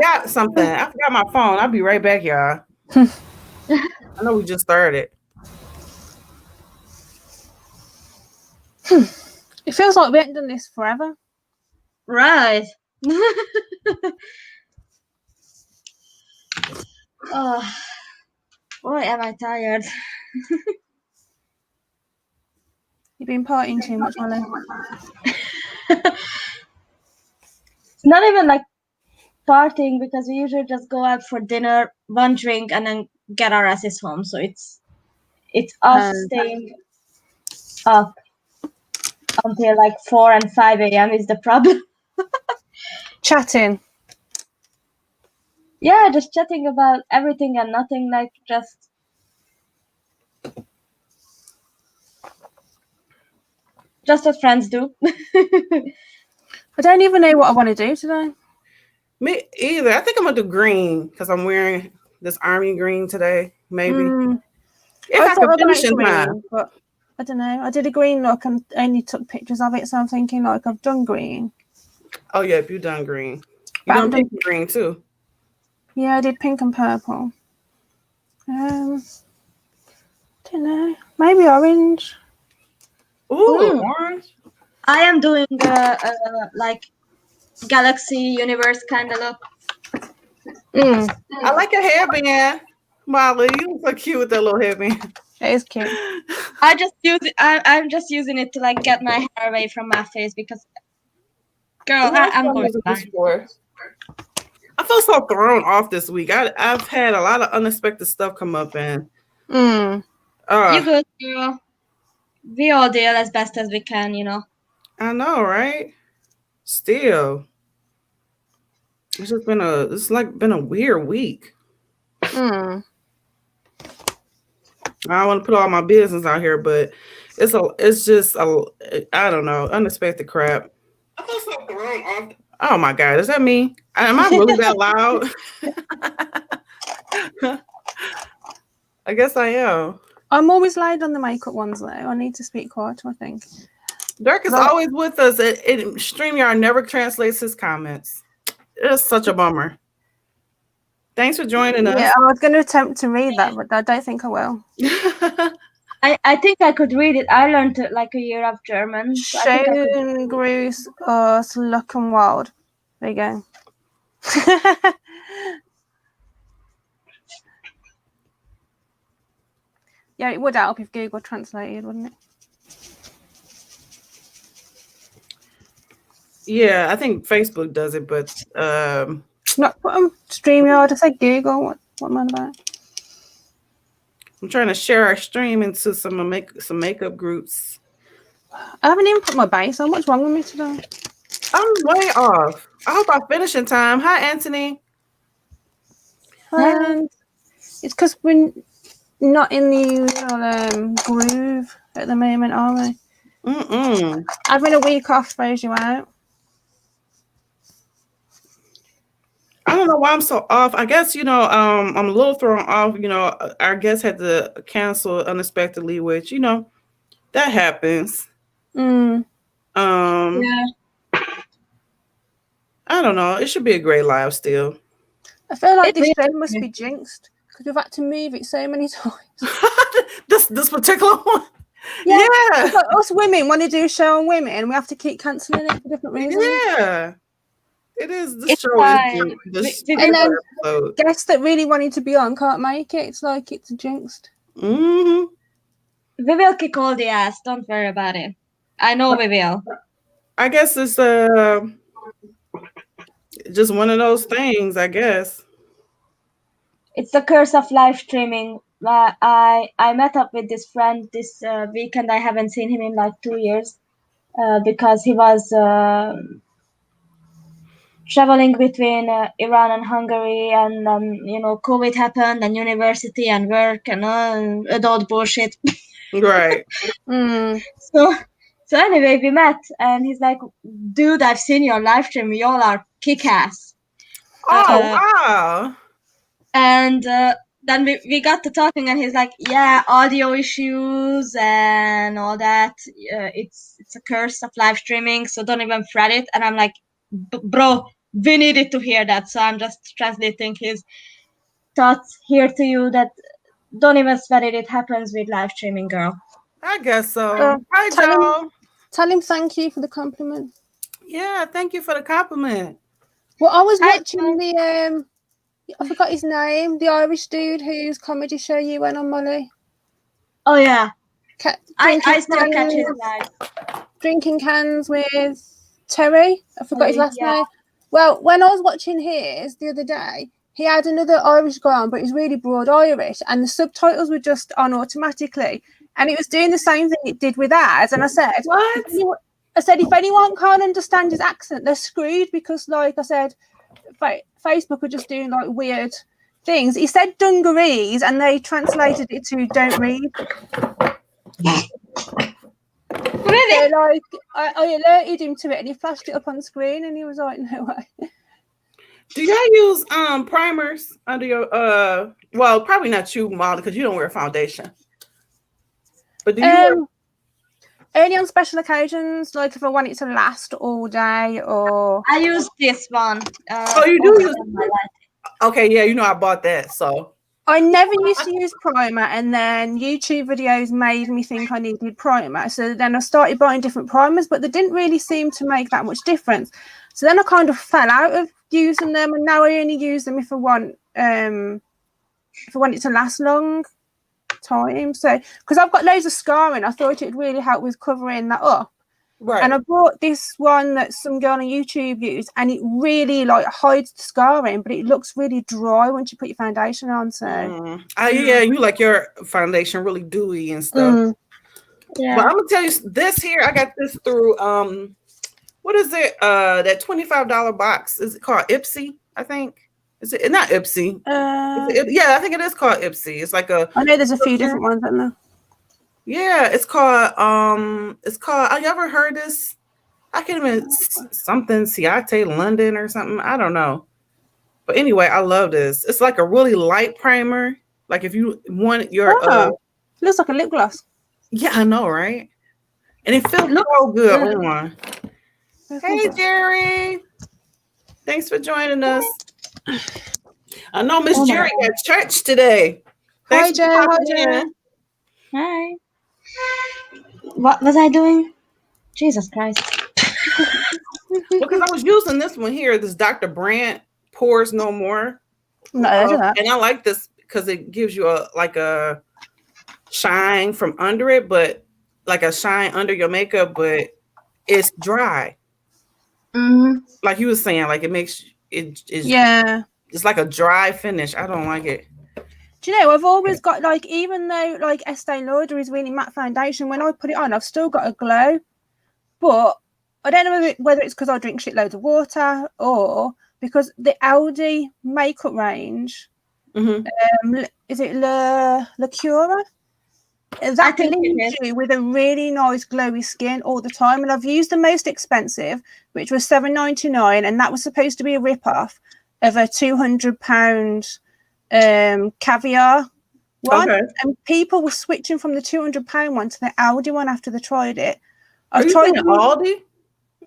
forgot something. I forgot my phone. I'll be right back, y'all. I know we just started. It feels like we haven't done this forever. Right. Oh, boy, am I tired. You've been partying too much, Molly. It's not even like partying because we usually just go out for dinner, one drink, and then get our asses home. So it's us staying up until like 4 and 5 a.m. is the problem. Chatting. Yeah, just chatting about everything and nothing, like just what friends do. I don't even know what I want to do today. Me either. I think I'm gonna do green because I'm wearing this army green today. Maybe if I could finish in time. But I don't know. I did a green look and only took pictures of it, so I'm thinking like I've done green. Oh yeah, you done green. You done pink and green too. Yeah, I did pink and purple. Don't know. Maybe orange. Ooh, orange. I am doing like galaxy universe kind of look. I like your hairband, Molly. You look so cute with that little hairband. It is cute. I just use it. I'm just using it to like get my hair away from my face because, girl, I'm going to die. I feel so thrown off this week. I've had a lot of unexpected stuff come up and. You good, girl. We all deal as best as we can, you know. I know, right? Still, it's just been a weird week. I don't want to put all my business out here, but it's just I don't know, unexpected crap. I feel so thrown off. Oh my God, is that me? Am I really that loud? I guess I am. I'm always loud on the makeup ones though. I need to speak quieter, I think. Dirk is always with us. StreamYard never translates his comments. It's such a bummer. Thanks for joining us. Yeah, I was going to attempt to read that, but I don't think I will. I think I could read it. I learned it like a year of German. So Schön grüß aus Luckenwald. There you go. Yeah, it would help if Google translated, wouldn't it? Yeah, I think Facebook does it, but not StreamYard. I said Google. What am I about? I'm trying to share our stream into some makeup groups. I haven't even put my base on. What's wrong with me today? I'm way off. I hope I finish in time. Hi, Anthony. And it's because we're not in the usual groove at the moment, are we? Having a week off throws you out. I don't know why I'm so off. I guess, I'm a little thrown off. Our guest had to cancel unexpectedly, which, that happens. Yeah. I don't know. It should be a great live still. I feel like this show must be jinxed because we've had to move it so many times. this particular one? Yeah. Like us women want to do a show on women and we have to keep cancelling it for different reasons. Yeah. It is. This show is and then guests that really wanted to be on can't make it. It's like it's jinxed. We will kick all the ass. Don't worry about it. I know we will. I guess it's just one of those things, I guess. It's the curse of live streaming. I met up with this friend this weekend. I haven't seen him in like 2 years because he was traveling between Iran and Hungary, and COVID happened, and university and work and adult bullshit. Right. So anyway, we met, and he's like, "Dude, I've seen your live stream. Y'all are kick-ass." Oh wow! And then we got to talking, and he's like, "Yeah, audio issues and all that. It's a curse of live streaming, so don't even fret it." And I'm like, "Bro, we needed to hear that. So I'm just translating his thoughts here to you. That don't even sweat it. It happens with live streaming, girl. I guess so. Hi, Joe. Tell him thank you for the compliment. Yeah, thank you for the compliment. Well, I was watching the I forgot his name, the Irish dude whose comedy show you went on, Molly. Oh yeah, I still catch his live. Drinking cans with Terry. I forgot his last name. Well, when I was watching his the other day, he had another Irish guy on, but he's really broad Irish, and the subtitles were just on automatically, and it was doing the same thing it did with ours. And I said, what? I said, if anyone can't understand his accent, they're screwed, because, like I said, Facebook are just doing like weird things. He said dungarees, and they translated it to don't read. Really? So, like, I alerted him to it, and he flashed it up on screen, and he was like, "No way." Do y'all use primers under your well, probably not you, Molly, because you don't wear foundation. But do you wear only on special occasions, like if I want it to last all day, or I use this one. Oh, you do use Okay, yeah, you know I bought that, so I never used to use primer, and then YouTube videos made me think I needed primer. So then I started buying different primers, but they didn't really seem to make that much difference. So then I kind of fell out of using them, and now I only use them if I want it to last long time. So because I've got loads of scarring, I thought it'd really help with covering that up. Right. And I bought this one that some girl on YouTube used, and it really like hides the scarring, but it looks really dry once you put your foundation on. So yeah, you like your foundation really dewy and stuff. Yeah. But I'm gonna tell you this here. I got this through what is it? That $25 box. Is it called Ipsy? I think. Is it not Ipsy? Yeah, I think it is called Ipsy. It's like a. I know there's a few different ones, isn't there? Yeah, it's called have you ever heard this? I can't even something Ciate London or something. I don't know. But anyway, I love this. It's like a really light primer. Like if you want your looks like a lip gloss. Yeah, I know, right? And it feels so good on. Hey Jerry. Thanks for joining us. I know Miss Jerry got church today. Hi Jerry. Hi. What was I doing? Jesus Christ. Because I was using this one here, this Dr. Brandt Pores No More. No, and I like this because it gives you a shine from under it, but like a shine under your makeup, but it's dry. Mm-hmm. Like you were saying, like it makes it's like a dry finish. I don't like it. Do you know, I've always got, like, even though, like, Estee Lauder is really matte foundation, when I put it on, I've still got a glow. But I don't know whether it's because I drink shitloads of water or because the Aldi makeup range, is it La Cura? That leaves you with a really nice glowy skin all the time. And I've used the most expensive, which was $7.99, and that was supposed to be a rip-off of a £200 caviar one, and people were switching from the £200 one to the Aldi one after they tried it. I've tried Aldi.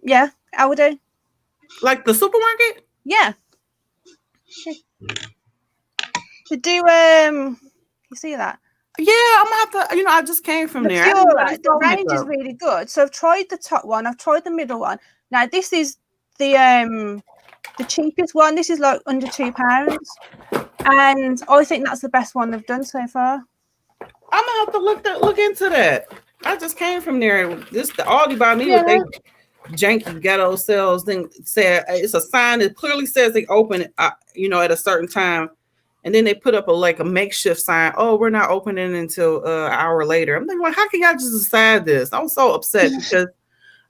Yeah, Aldi. Like the supermarket. Yeah. To do you see that? Yeah, I'm gonna have to. I just came from there. The range is really good. So I've tried the top one. I've tried the middle one. Now this is the cheapest one. This is like under £2. And I think that's the best one they've done so far. I'm gonna have to look into that. I just came from there. The Aldi by me with they janky ghetto sales thing. Said it's a sign that clearly says they open at a certain time, and then they put up a makeshift sign. Oh, we're not opening until an hour later. I'm like, well, how can y'all just decide this? I was so upset because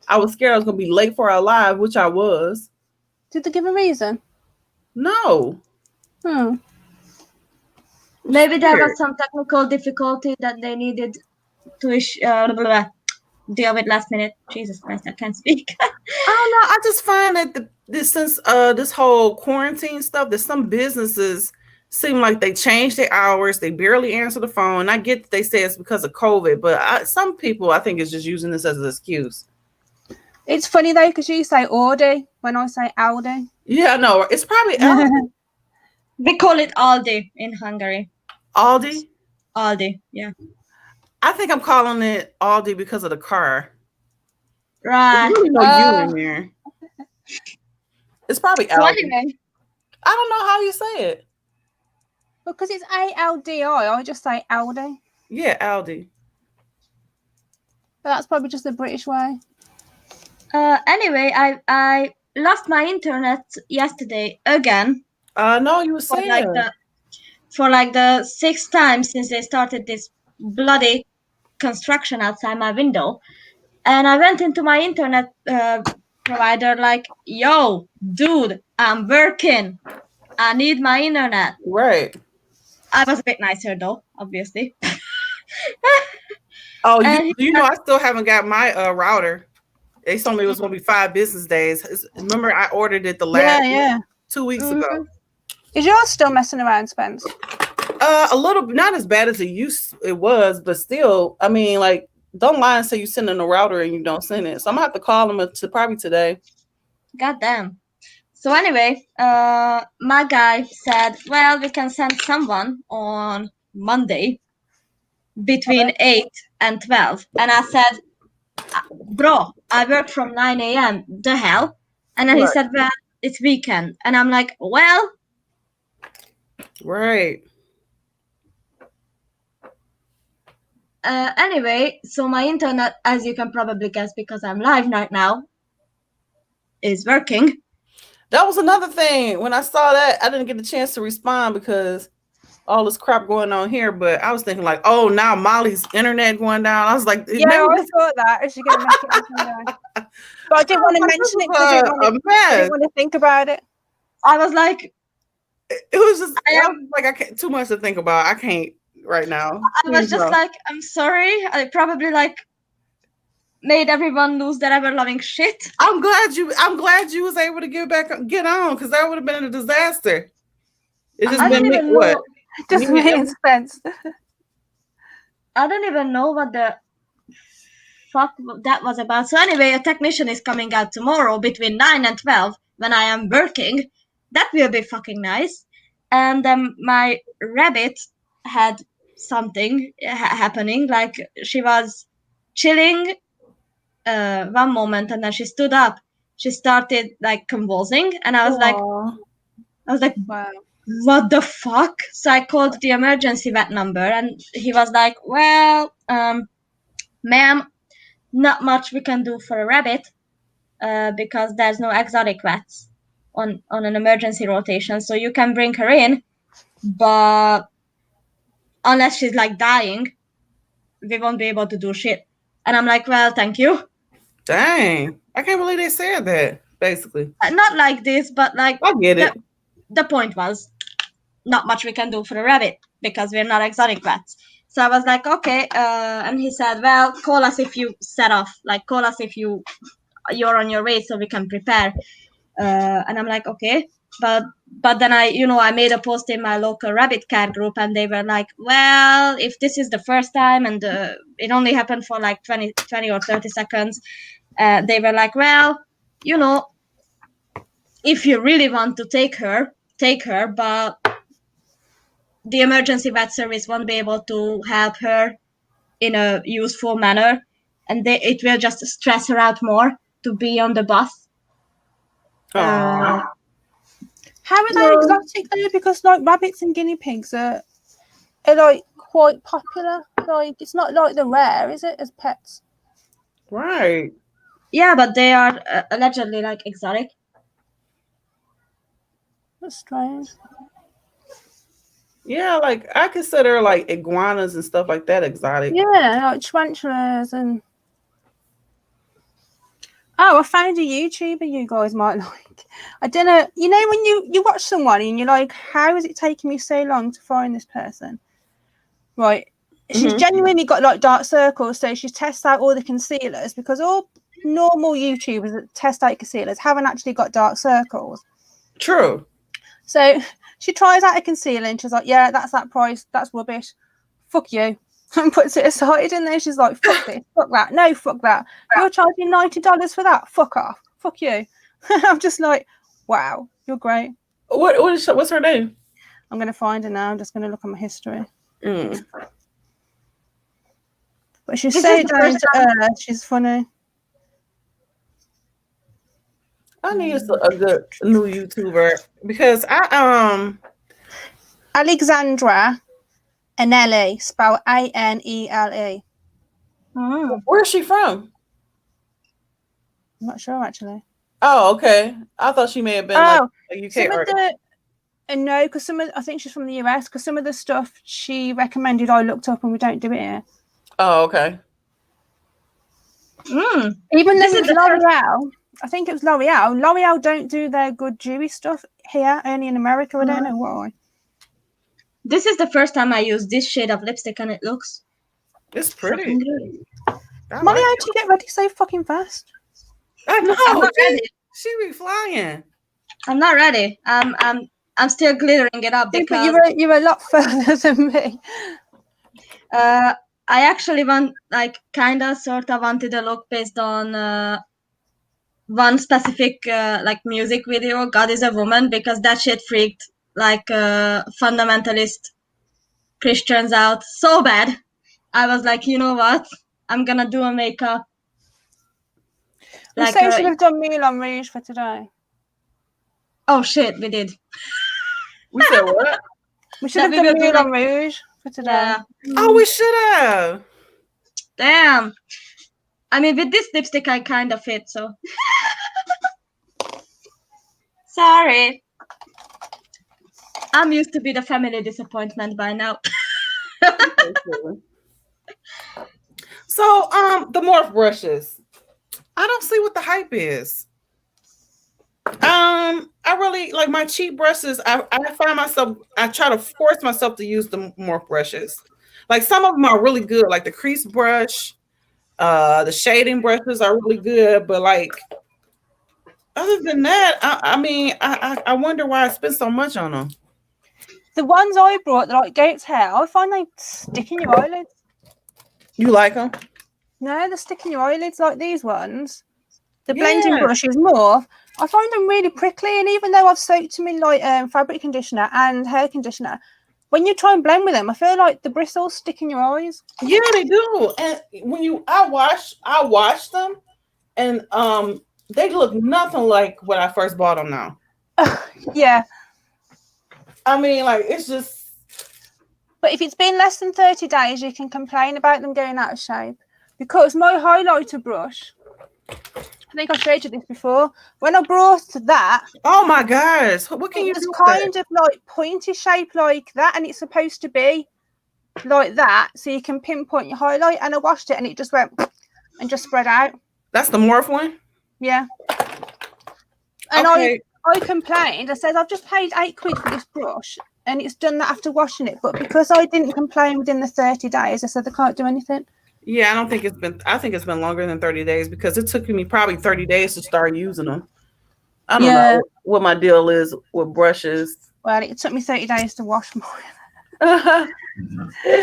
I was scared I was gonna be late for our live, which I was. Did they give a reason? No. Maybe there was some technical difficulty that they needed to deal with last minute. Jesus Christ, I can't speak. I don't know. I just find that since this whole quarantine stuff, that some businesses seem like they change their hours. They barely answer the phone. I get that they say it's because of COVID, but some people I think is just using this as an excuse. It's funny though, because you say Aldi when I say Aldi. Yeah, no, it's probably Aldi. We call it Aldi in Hungary. Aldi. Aldi, yeah. I think I'm calling it Aldi because of the car. Right. There's really no U in there. It's probably Aldi. So anyway, I don't know how you say it. Because it's ALDI, I just say Aldi. Yeah, Aldi. But that's probably just the British way. anyway, I lost my internet yesterday again. No, you were saying for like the 6th time since they started this bloody construction outside my window. And I went into my internet provider like, yo, dude, I'm working. I need my internet. Right. I was a bit nicer though, obviously. Oh, you know, I still haven't got my router. They told me it was going to be 5 business days. Remember, I ordered it the last 2 weeks ago. Is yours still messing around, Spence? A little, not as bad as it was, but still, I mean, like, don't lie and say you sending a router and you don't send it. So I'm gonna have to call them probably today. God damn. So anyway, my guy said, well, we can send someone on Monday between 8 and 12. And I said, bro, I work from 9 a.m. The hell? And then he said, well, it's weekend. And I'm like, well. Right. Anyway, so my internet, as you can probably guess, because I'm live right now, is working. That was another thing. When I saw that, I didn't get the chance to respond because all this crap going on here. But I was thinking like, oh, now Molly's internet going down. I was like, yeah, I thought that. Is she going to make it happen? But I didn't want to mention it because I didn't want to think about it. I was like, it was just like I can't, too much to think about. I can't right now. I was just like, I'm sorry. I probably like made everyone lose their ever loving shit. I'm glad you was able to get on because that would have been a disaster. It just been what? Just me and Spence. I don't even know what the fuck that was about. So anyway, a technician is coming out tomorrow between 9 and 12 when I am working. That will be fucking nice. And my rabbit had something happening. Like she was chilling one moment and then she stood up. She started like convulsing and I was like, wow. What the fuck? So I called the emergency vet number and he was like, well, ma'am, not much we can do for a rabbit because there's no exotic vets on an emergency rotation. So you can bring her in, but unless she's like dying, we won't be able to do shit. And I'm like, well, thank you. Dang. I can't believe they said that, basically. Not like this, but like I get it. The point was not much we can do for a rabbit because we're not exotic vets. So I was like, okay. And he said, well, call us if you set off. Like, call us if you're on your way so we can prepare. And I'm like, okay. But then I made a post in my local rabbit care group and they were like, well, if this is the first time and it only happened for like 20 or 30 seconds, they were like, well, if you really want to take her, but the emergency vet service won't be able to help her in a useful manner and it will just stress her out more to be on the bus. How are they exotic though? Because like rabbits and guinea pigs are like quite popular. Like it's not like they're rare, is it, as pets? Right. Yeah, but they are allegedly like exotic. That's strange. Yeah, like I consider like iguanas and stuff like that exotic. Yeah, like tarantulas and. Oh, I found a YouTuber you guys might like. I don't know. You know when you watch someone and you're like, how is it taking me so long to find this person? Right. She's genuinely got like dark circles, so she tests out all the concealers because all normal YouTubers that test out concealers haven't actually got dark circles. True. So she tries out a concealer and she's like, yeah, that's that price. That's rubbish. Fuck you. And puts it aside and then she's like, fuck this, fuck that. No, fuck that. You're charging $90 for that. Fuck off. Fuck you. And I'm just like, wow. You're great. What's her name? I'm going to find her now. I'm just going to look at my history. But she's so down to earth. She's funny. I need a good new YouTuber because Alexandra Anelli, spelled Anele. Where's she from? I'm not sure actually. Oh, okay. I thought she may have been like a UK artist. No, because I think she's from the US. Because some of the stuff she recommended, I looked up, and we don't do it here. Oh, okay. Even this is L'Oreal. I think it was L'Oreal. L'Oreal don't do their good dewy stuff here, only in America. I don't know why. This is the first time I use this shade of lipstick, and it's pretty. Molly, how'd you get ready so fucking fast? I know. I'm not ready. She be flying. I'm not ready. I'm still glittering it up because you're a lot further than me. I actually sort of wanted a look based on one specific music video, God is a Woman, because that shit freaked fundamentalist Christians out so bad. I was like, you know what? I'm gonna do a makeup. We should have done Moulin Rouge for today. Oh shit, we did. We said what? We should have done Moulin Rouge for today. Yeah. Oh, we should have. Damn. I mean, with this lipstick, I kind of fit, so. Sorry. I'm used to be the family disappointment by now. So, the morph brushes. I don't see what the hype is. I really like my cheap brushes. I find myself, I try to force myself to use the morph brushes. Like some of them are really good, like the crease brush, the shading brushes are really good, but like other than that, I wonder why I spend so much on them. The ones I brought, like Gates hair, I find they stick in your eyelids. You like them? No, they stick in your eyelids like these ones. The blending brushes more. I find them really prickly, and even though I've soaked them in like fabric conditioner and hair conditioner, when you try and blend with them, I feel like the bristles stick in your eyes. Yeah, they do. And when I wash them, and they look nothing like when I first bought them now. Yeah. I mean, like, it's just. But if it's been less than 30 days, you can complain about them going out of shape. Because my highlighter brush, I think I showed you this before. When I brought that, oh my gosh, what can you do? It's kind of like pointy shape like that, and it's supposed to be like that, so you can pinpoint your highlight. And I washed it, and it just went and just spread out. That's the morph one. Yeah. And okay. I complained. I said I've just paid £8 for this brush, and it's done that after washing it. But because I didn't complain within the 30 days, I said I can't do anything. Yeah, I think it's been longer than 30 days because it took me probably 30 days to start using them. I don't know what my deal is with brushes. Well, it took me 30 days to wash more. It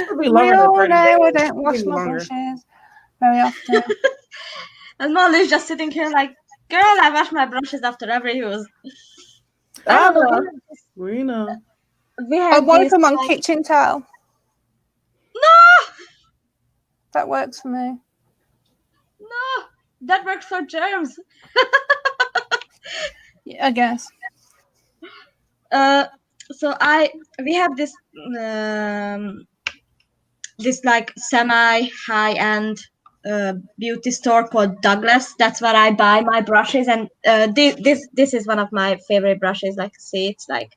should be longer than 30 days. I don't wash my brushes very often. And Molly's just sitting here like, girl, I wash my brushes after every use. We know. I wipe them on kitchen towel. No! That works for me. No, that works for germs. Yeah, I guess. So we have this this like semi high-end beauty store called Douglas. That's where I buy my brushes, and this is one of my favorite brushes. Like, see, it's like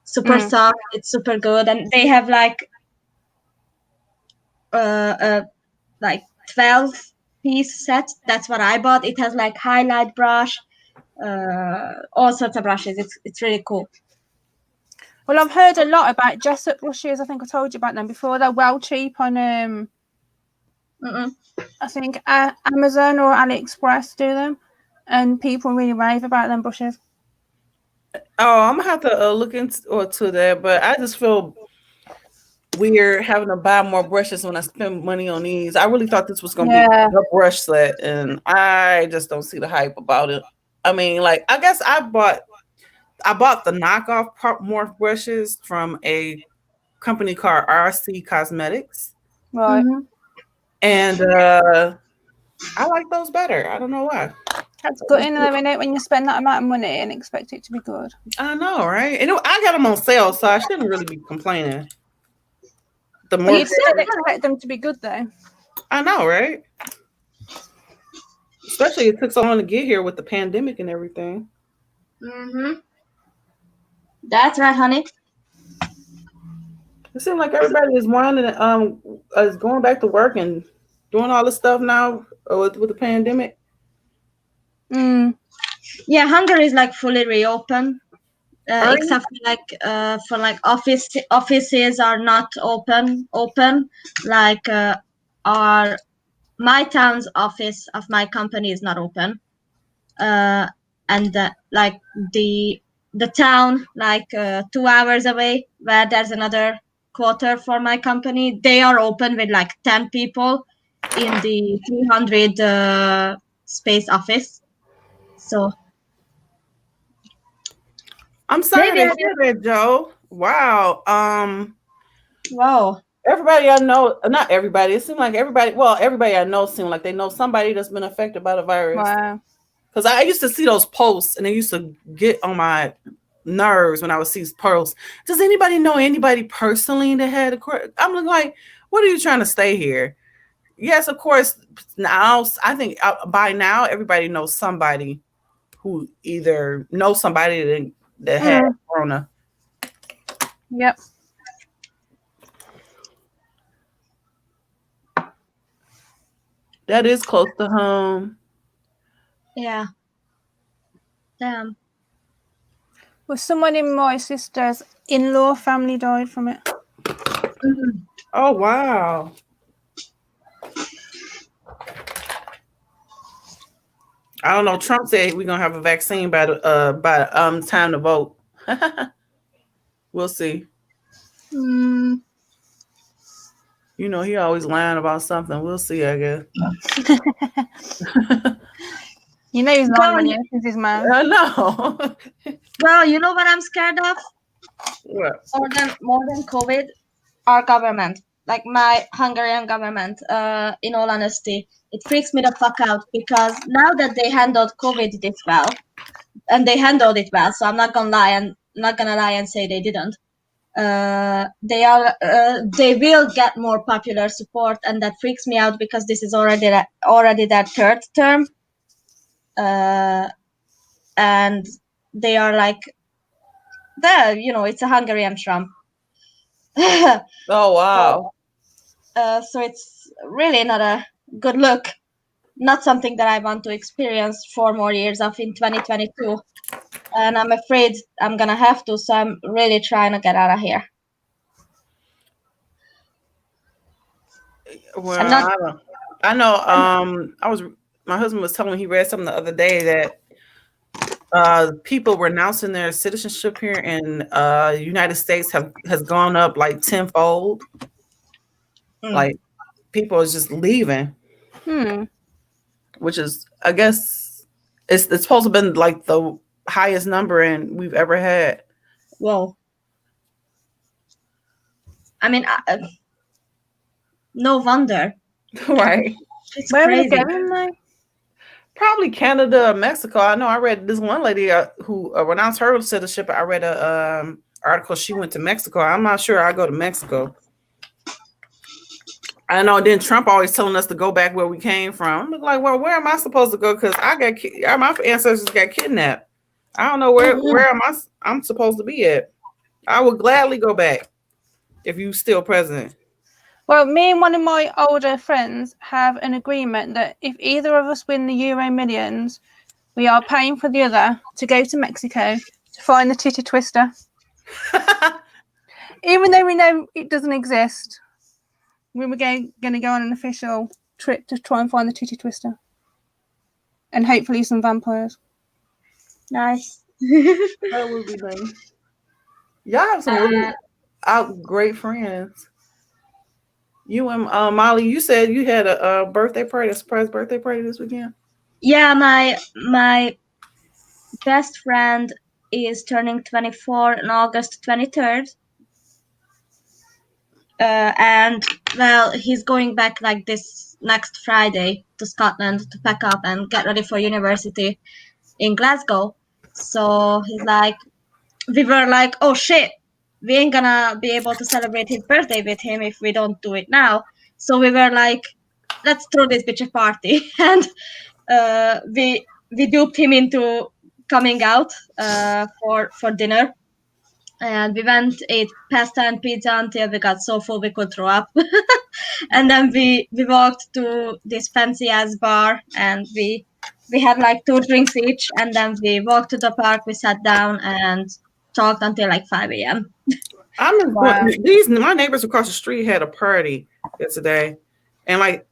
super soft, it's super good, and they have like 12-piece set. That's what I bought. It has like highlight brush, all sorts of brushes. It's really cool. Well, I've heard a lot about Jessup brushes. I think I told you about them before. They're well cheap on I think Amazon or AliExpress do them, and people really rave about them brushes. Oh, I'm gonna have to look into that, but I just feel weird having to buy more brushes when I spend money on these. I really thought this was gonna be a brush set, and I just don't see the hype about it. I mean, like, I guess I bought I bought the knockoff morph brushes from a company called RC Cosmetics, Right. Mhm. and I like those better. I don't know why. That's good in there, innit? When you spend that amount of money and expect it to be good. I know, right? And I got them on sale, so I shouldn't really be complaining. The But more you'd still expect them to be good, though. I know, right? Especially it took so long to get here with the pandemic and everything. Mhm. That's right, honey. It seems like everybody is wanting is going back to work and doing all this stuff now with the pandemic. Mm. Yeah, Hungary is like fully reopened, Are you? except for like offices are not open. Like our my town's office of my company is not open, and like the town like 2 hours away where there's another quarter for my company, they are open with like 10 people in the 300 space office. So I'm sorry maybe to hear that, Joe. Wow. wow. Everybody I know, not everybody. It seemed like everybody. Well, everybody I know seemed like they know somebody that's been affected by the virus. Wow. Because I used to see those posts, and they used to get on my nerves when I would see posts. Does anybody know anybody personally that had a? I'm like, what are you trying to stay here? Yes, of course. Now I think by now everybody knows somebody who either knows somebody that had corona. Yep. That is close to home. Yeah. Damn. Well, someone in my sister's in-law family died from it. Mhm. Oh wow. I don't know. Trump said we're gonna have a vaccine by time to vote. We'll see. Mm. You know, he always lying about something. We'll see, I guess. You know he's lying Girl, when he opens his mouth. I know. well, you know what I'm scared of What? more than COVID? Our government, like my Hungarian government, in all honesty, it freaks me the fuck out because now that they handled COVID this well, and they handled it well, so I'm not gonna lie and say they didn't. They will get more popular support, and that freaks me out because this is already their third term, and they are like, there, it's a Hungarian Trump. Oh wow. So it's really not a good look. Not something that I want to experience 4 more years of in 2022. And I'm afraid I'm gonna have to, so I'm really trying to get out of here. Well, I'm not. I know. My husband was telling me he read something the other day that people renouncing their citizenship here in United States has gone up like tenfold. Like people is just leaving, which is, I guess, it's supposed to have been like the highest number we've ever had. Whoa. I mean, no wonder. Right. It's Where crazy. are they going, though? Probably Canada or Mexico. I know I read this one lady who renounced her citizenship. I read a article. She went to Mexico. I'm not sure I go to Mexico. I know. Then Trump always telling us to go back where we came from. I'm like, well, where am I supposed to go? Because my ancestors got kidnapped. I don't know where I'm supposed to be at. I would gladly go back if you still president. Well, me and one of my older friends have an agreement that if either of us win the Euro Millions, we are paying for the other to go to Mexico to find the titty twister. Even though we know it doesn't exist, we were going to go on an official trip to try and find the titty twister. And hopefully some vampires. Nice. That would be nice. Y'all have some really great friends. You and Molly, you said you had a birthday party, a surprise birthday party this weekend. Yeah, my best friend is turning 24 on August 23rd. And well, he's going back like this next Friday to Scotland to pack up and get ready for university in Glasgow. So he's like, we were like, oh shit, we ain't gonna be able to celebrate his birthday with him if we don't do it now. So we were like, let's throw this bitch a party. And we duped him into coming out for dinner. And we went, ate pasta and pizza until we got so full we could throw up. And then we walked to this fancy ass bar, and we had like 2 drinks each, and then we walked to the park, we sat down and talked until like 5 a.m. My neighbors across the street had a party yesterday, and like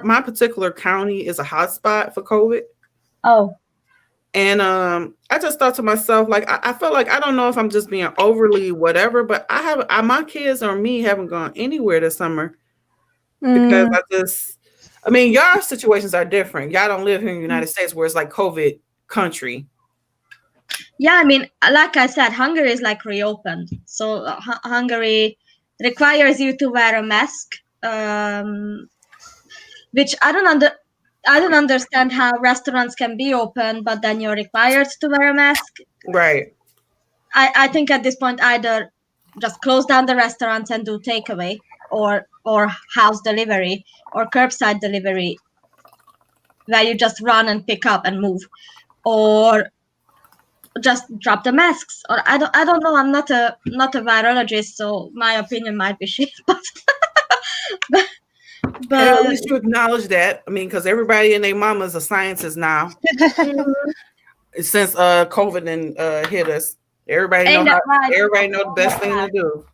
my particular county is a hotspot for COVID. Oh. And I just thought to myself, like, I feel like, I don't know if I'm just being overly whatever, but my kids or me haven't gone anywhere this summer because I mean, y'all situations are different. Y'all don't live here in the United States where it's like COVID country. Yeah, I mean, like I said, Hungary is like reopened. So Hungary requires you to wear a mask, which I don't understand how restaurants can be open, but then you're required to wear a mask. Right. I think at this point, either just close down the restaurants and do takeaway, or house delivery or curbside delivery, where you just run and pick up and move, or just drop the masks. Or I don't know. I'm not a virologist, so my opinion might be shit. But at least you acknowledge that. I mean, because everybody and their mama's a scientist now. Since COVID hit us, everybody know the best thing to do.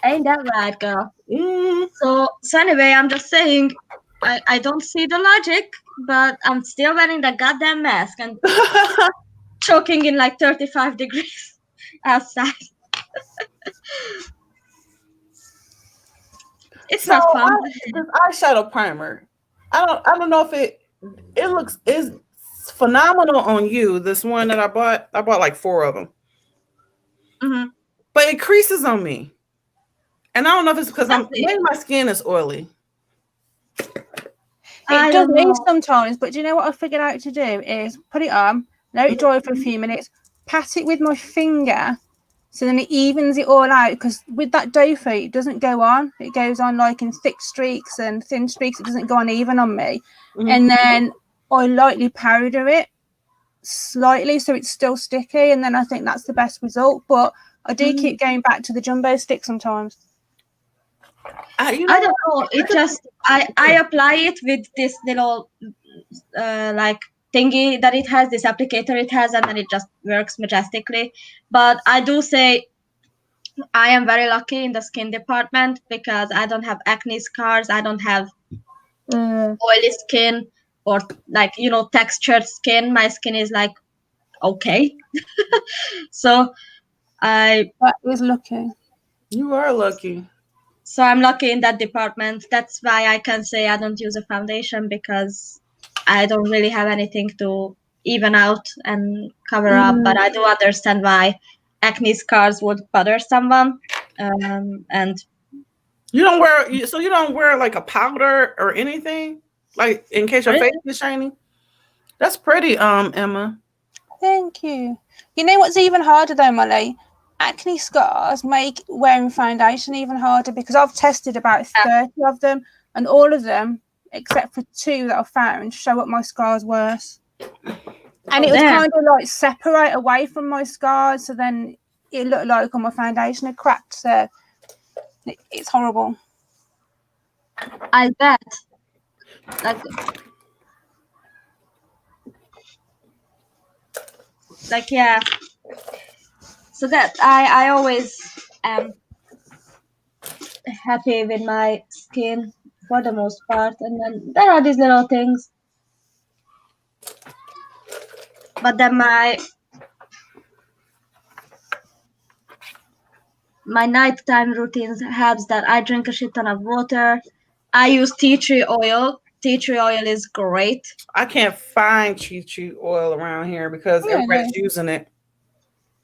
Ain't that right, girl? So anyway, I'm just saying, I don't see the logic, but I'm still wearing the goddamn mask and choking in like 35 degrees outside. It's not fun. This eyeshadow primer, I don't know if it's phenomenal on you. This one that I bought like 4 of them. Mm-hmm. But it creases on me, and I don't know if it's because maybe my skin is oily. It does me sometimes, but do you know what I figured out to do is put it on, let it dry for a few minutes, pat it with my finger, so then it evens it all out. Because with that dough food, it doesn't go on; it goes on like in thick streaks and thin streaks. It doesn't go on even on me, and then I lightly powder it slightly so it's still sticky, and then I think that's the best result. But I do keep going back to the jumbo stick sometimes. I don't know. It just I apply it with this little like thingy that it has, this applicator it has, and then it just works majestically. But I do say I am very lucky in the skin department because I don't have acne scars. I don't have oily skin or like, textured skin. My skin is like okay. So that is lucky. You are lucky. So I'm lucky in that department. That's why I can say I don't use a foundation, because I don't really have anything to even out and cover up. But I do understand why acne scars would bother someone. And you don't wear like a powder or anything, like in case your face is shiny. That's pretty, Emma. Thank you. You know what's even harder though, Molly? Acne scars make wearing foundation even harder, because I've tested about 30 of them, and all of them, except for 2 that I found, show up my scars worse. And it was kind of like separate away from my scars, so then it looked like all my foundation had cracked. So it's horrible. I bet. Like yeah. So that I always am happy with my skin for the most part, and then there are these little things. But then my nighttime routines helps that I drink a shit ton of water. I use tea tree oil. Tea tree oil is great. I can't find tea tree oil around here because everybody's using it.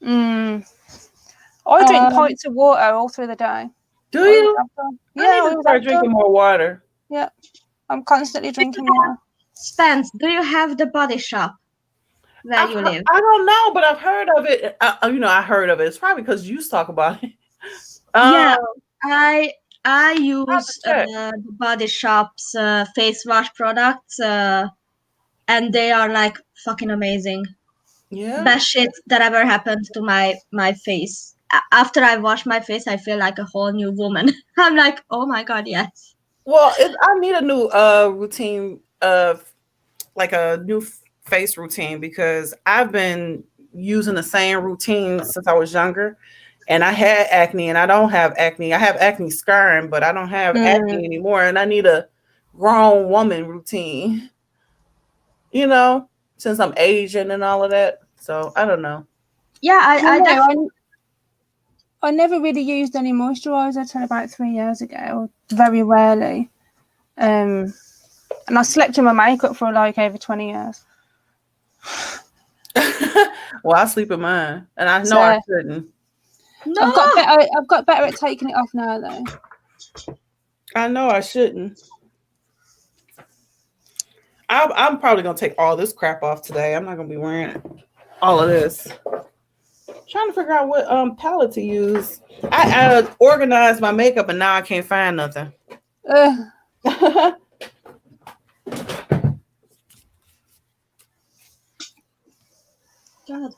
I drink pints of water all through the day. Do you? Yeah, I need to start drinking more water. Yeah, I'm constantly drinking water. Spence, do you have the Body Shop where you live? I don't know, but I've heard of it. I heard of it. It's probably because you talk about it. Yeah, I use the Body Shop's face wash products, and they are like fucking amazing. Yeah, Best shit that ever happened to my face. After I wash my face, I feel like a whole new woman. I'm like, oh my god, yes. well, I need a new routine of like a new face routine because I've been using the same routine since I was younger, and I had acne, and I don't have acne. I have acne scarring, but I don't have acne anymore, and I need a grown woman routine. You know, since I'm Asian and all of that, so I don't know. Yeah, I never really used any moisturizer until about 3 years ago, very rarely. And I slept in my makeup for like over 20 years. Well, I sleep in mine, and I know I shouldn't. No. I've got better at taking it off now, though. I know I shouldn't. I'm probably gonna take all this crap off today. I'm not gonna be wearing all of this. Trying to figure out what palette to use. I organized my makeup, and now I can't find nothing. God.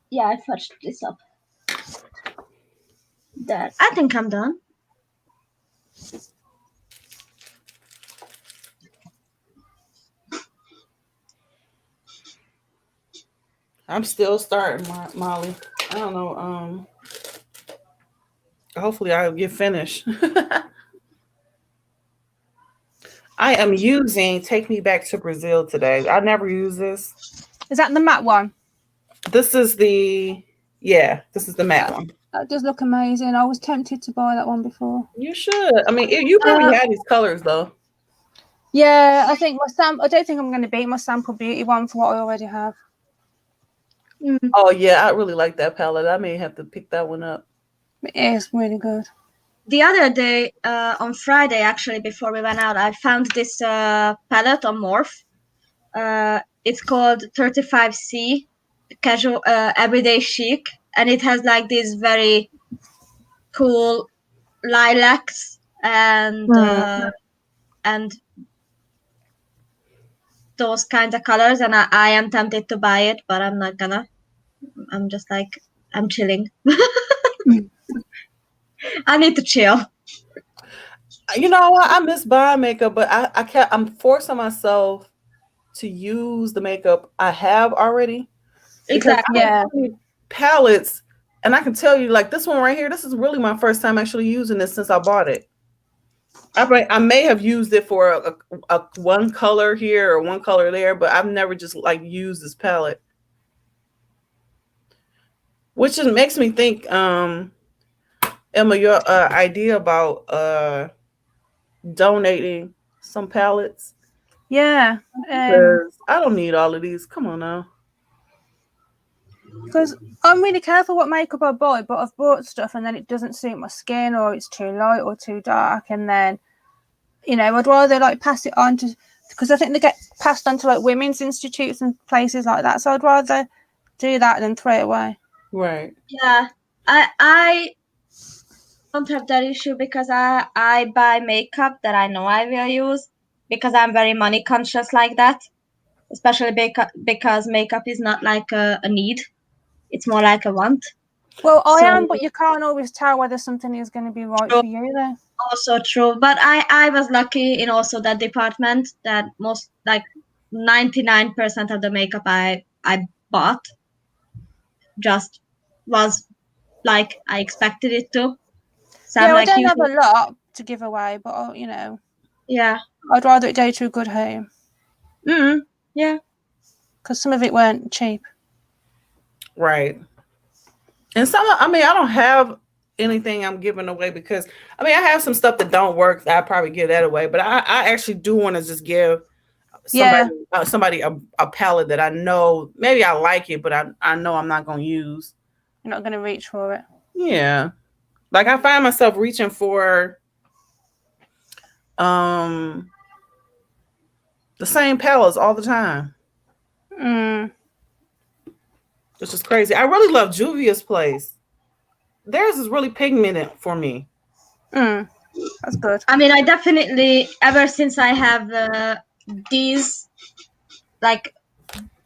Yeah, I fudged this up. There. I think I'm done. I'm still starting, Molly. I don't know. Hopefully I'll get finished. I am using Take Me Back to Brazil today. I never use this. Is that the matte one? This is the matte one. That does look amazing. I was tempted to buy that one before. You should. I mean, you probably had these colors though. Yeah, I think I don't think I'm going to beat my Sample Beauty one for what I already have. Oh yeah, I really like that palette. I may have to pick that one up. It is really good. The other day, on Friday, actually, before we went out, I found this palette on Morph. It's called 35C Casual Everyday Chic, and it has like these very cool lilacs and those kinds of colors. And I am tempted to buy it, but I'm not gonna. I'm just like, I'm chilling. I need to chill. You know what? I miss buying makeup, but I'm forcing myself to use the makeup I have already. Exactly. Yeah. Palettes, and I can tell you, like this one right here, this is really my first time actually using this since I bought it. I may have used it for a one color here or one color there, but I've never just like used this palette. Which just makes me think, Emma, your idea about donating some palettes. Yeah. I don't need all of these. Come on now. Because I'm really careful what makeup I buy, but I've bought stuff and then it doesn't suit my skin, or it's too light or too dark, and then, I'd rather like pass it on to, because I think they get passed on to like women's institutes and places like that. So I'd rather do that than throw it away. Right. Yeah. I don't have that issue because I buy makeup that I know I will use because I'm very money conscious like that, especially because makeup is not like a need. It's more like a want. Well, I am, but you can't always tell whether something is going to be right for you there. Also true. But I was lucky in also that department that most, like 99% of the makeup I bought just was like I expected it to. So yeah, I don't have a lot to give away, but yeah, I'd rather it go to a good home. Yeah, because some of it weren't cheap. Right. And I don't have anything I'm giving away because I have some stuff that don't work that I probably give that away, but I actually do want to just give somebody a palette that I know maybe I like it, but I know I'm not gonna use. You're not gonna reach for it. Yeah, like I find myself reaching for the same palettes all the time. Which is crazy. I really love Juvia's place. Theirs is really pigmented for me. That's good. I mean, I definitely, ever since I have these, like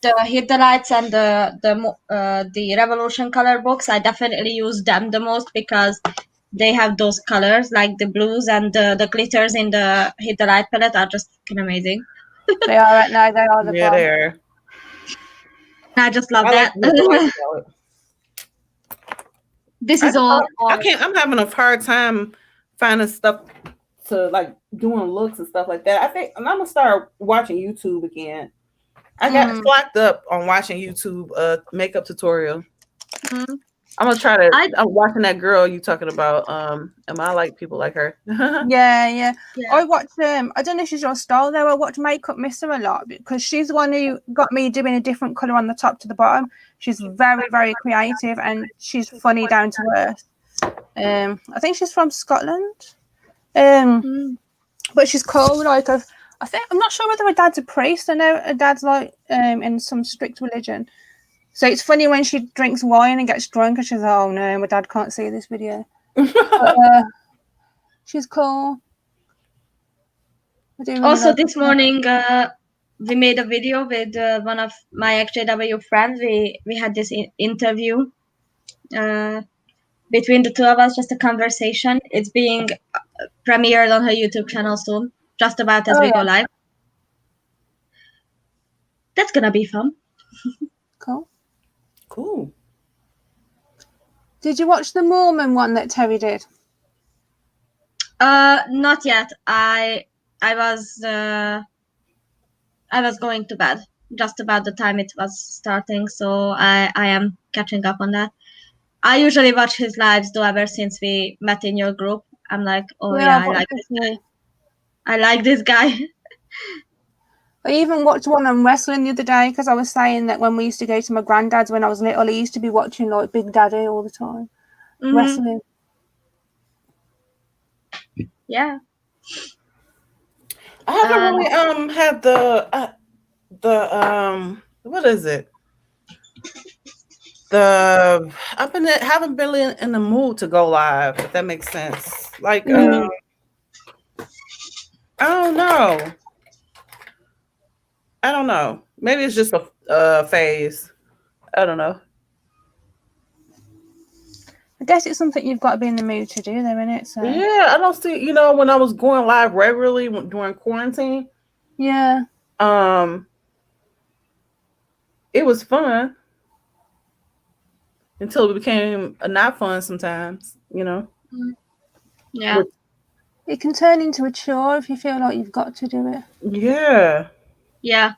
the Hit the Lights and the Revolution color books, I definitely use them the most because they have those colors, like the blues and the glitters in the Hit the Light palette are just fucking amazing. They are right now. They are the Yeah, bomb. there. I just love I that. like the light palette. This is all. I can't. I'm having a hard time finding stuff to like doing looks and stuff like that. I think I'm gonna start watching YouTube again. I got slacked up on watching YouTube makeup tutorial. I'm gonna try to. I'm watching that girl you talking about. Am I like people like her? Yeah. I watch I don't know if she's your style though. I watch Makeup Mister a lot because she's the one who got me doing a different color on the top to the bottom. She's very, very creative and she's funny down to earth. I think she's from Scotland. But she's cool. Like I'm not sure whether her dad's a priest. I know her dad's like in some strict religion. So it's funny when she drinks wine and gets drunk and she's like, oh no, my dad can't see this video. But, she's cool. Also, this morning we made a video with one of my XJW friends. We had this interview between the two of us, just a conversation. It's being premiered on her YouTube channel soon, just about as we go live. That's gonna be fun. Cool. Did you watch the Mormon one that Terry did? Not yet. I was going to bed just about the time it was starting, so I am catching up on that. I usually watch his lives though ever since we met in your group. I'm like, oh yeah, I like this guy. I like this guy. I even watched one on wrestling the other day because I was saying that when we used to go to my granddad's when I was little, he used to be watching like Big Daddy all the time. Wrestling. Yeah. I haven't really had the what is it? Haven't been in the mood to go live, if that makes sense. Like I don't know. Maybe it's just a phase. I don't know. I guess it's something you've got to be in the mood to do, though, isn't it? So yeah, I don't see. You know, when I was going live regularly during quarantine, yeah, it was fun until it became not fun sometimes. You know. Yeah. It can turn into a chore if you feel like you've got to do it. Yeah. Yeah.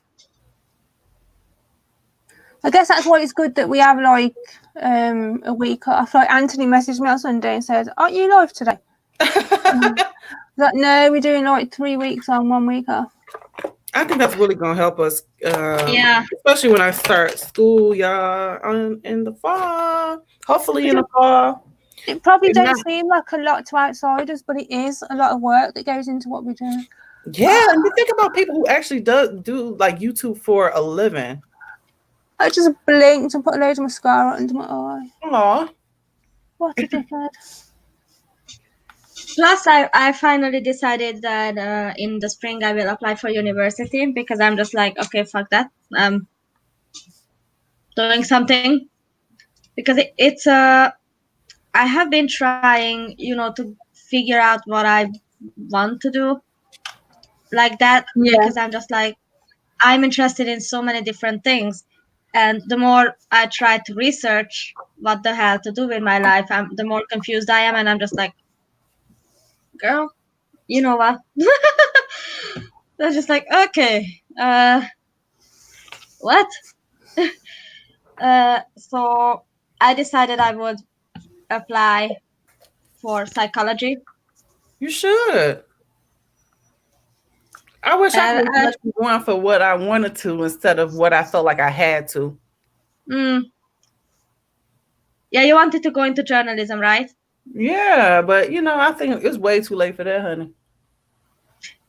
I guess that's why it's good that we have like a week off. Like Anthony messaged me on Sunday and said, "Aren't you live today?" Like, no, we're doing like 3 weeks on, 1 week off. I think that's really gonna help us. Yeah. Especially when I start school, y'all, in the fall. Hopefully in the fall. It probably don't seem like a lot to outsiders, but it is a lot of work that goes into what we do. Yeah, and you think about people who actually do like YouTube for a living. I just blinked and put a load of mascara under my eye. Aww. What a dickhead. Plus, I finally decided that in the spring I will apply for university because I'm just like, okay, fuck that. I'm doing something. Because it's I have been trying, to figure out what I want to do like that. Yeah. Because I'm just like, I'm interested in so many different things. And the more I try to research what the hell to do with my life, the more confused I am. And I'm just like, girl, you know what? They're just like, okay, what? So I decided I would apply for psychology. You should. I wish I could have gone for what I wanted to instead of what I felt like I had to. Yeah, you wanted to go into journalism, right? Yeah, but I think it's way too late for that, honey.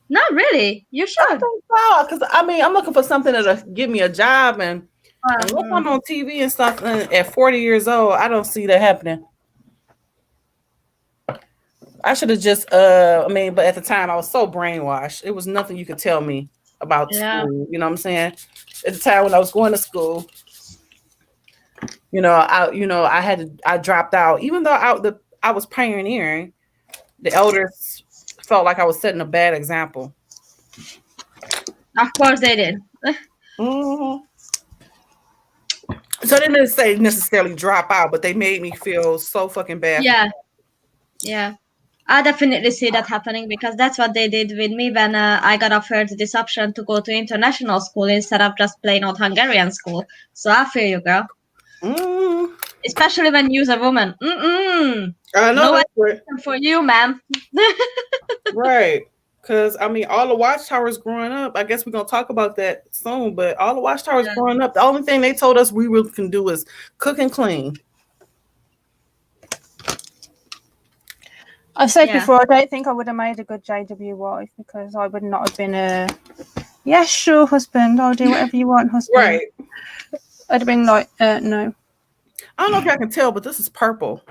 Not really. You should. I think so, because I'm looking for something that'll give me a job, and unless I'm on TV and stuff at 40 years old, I don't see that happening. I should have just but at the time I was so brainwashed. It was nothing you could tell me about school. You know what I'm saying? At the time when I was going to school, I dropped out, even though I was pioneering. The elders felt like I was setting a bad example. Of course they did. Mm-hmm. So they didn't say necessarily drop out, but they made me feel so fucking bad. Yeah. I definitely see that happening because that's what they did with me when I got offered this option to go to international school instead of just plain old Hungarian school. So I feel you, girl. Especially when you're a woman. I know. No for you, ma'am. Right. Because, all the Watchtowers growing up, I guess we're going to talk about that soon, but all the Watchtowers growing up, the only thing they told us we really can do is cook and clean. I've said before, I don't think I would have made a good JW wife because I would not have been yes, sure, husband, I'll do whatever you want, husband. Right. I'd have been like, no. I don't know if I can tell, but this is purple,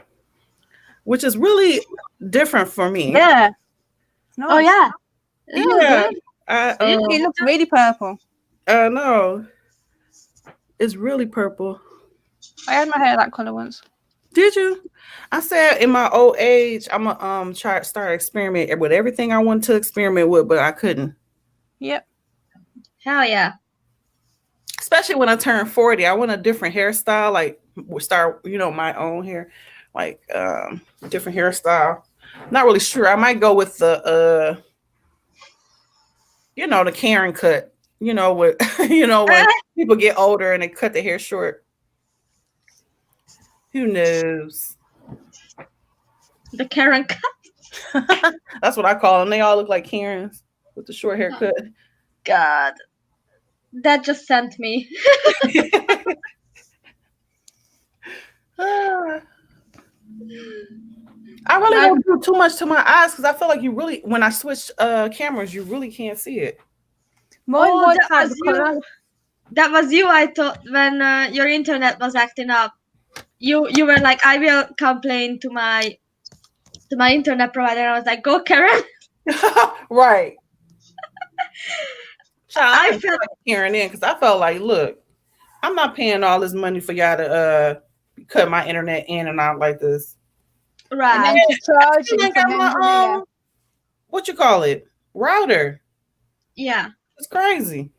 which is really different for me. Yeah. Nice. Oh, yeah. Yeah. It looks really purple. I know. It's really purple. I had my hair that color once. Did you? I said in my old age, I'm gonna start experimenting with everything I wanted to experiment with, but I couldn't. Yep. Hell yeah. Especially when I turn 40, I want a different hairstyle, like start, my own hair, like different hairstyle. Not really sure. I might go with the the Karen cut. When people get older and they cut their hair short. Who knows? The Karen cut. That's what I call them. They all look like Karens with the short haircut. God. That just sent me. I really don't do too much to my eyes because I feel like when I switch cameras, you really can't see it. That was you, I thought, when your internet was acting up. You were like, I will complain to my internet provider. I was like, go, Karen. Right. I felt like Karen in because I felt like, look, I'm not paying all this money for y'all to cut my internet in and out like this. Right. What you call it? Router. Yeah. It's crazy.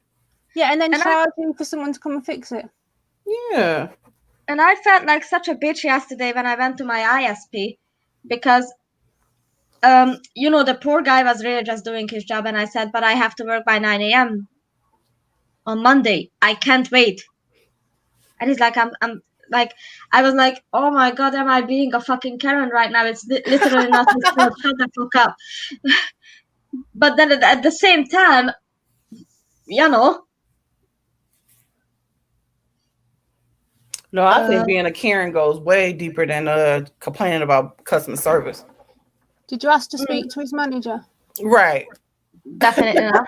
Yeah, and then charging for someone to come and fix it. Yeah. And I felt like such a bitch yesterday when I went to my ISP because, the poor guy was really just doing his job. And I said, but I have to work by 9 a.m. on Monday. I can't wait. And he's like, I'm like, I was like, oh my God, am I being a fucking Karen right now? It's literally not his fault. Shut the fuck up. But then at the same time, No, I think being a Karen goes way deeper than complaining about customer service. Did you ask to speak to his manager? Right. Definitely not.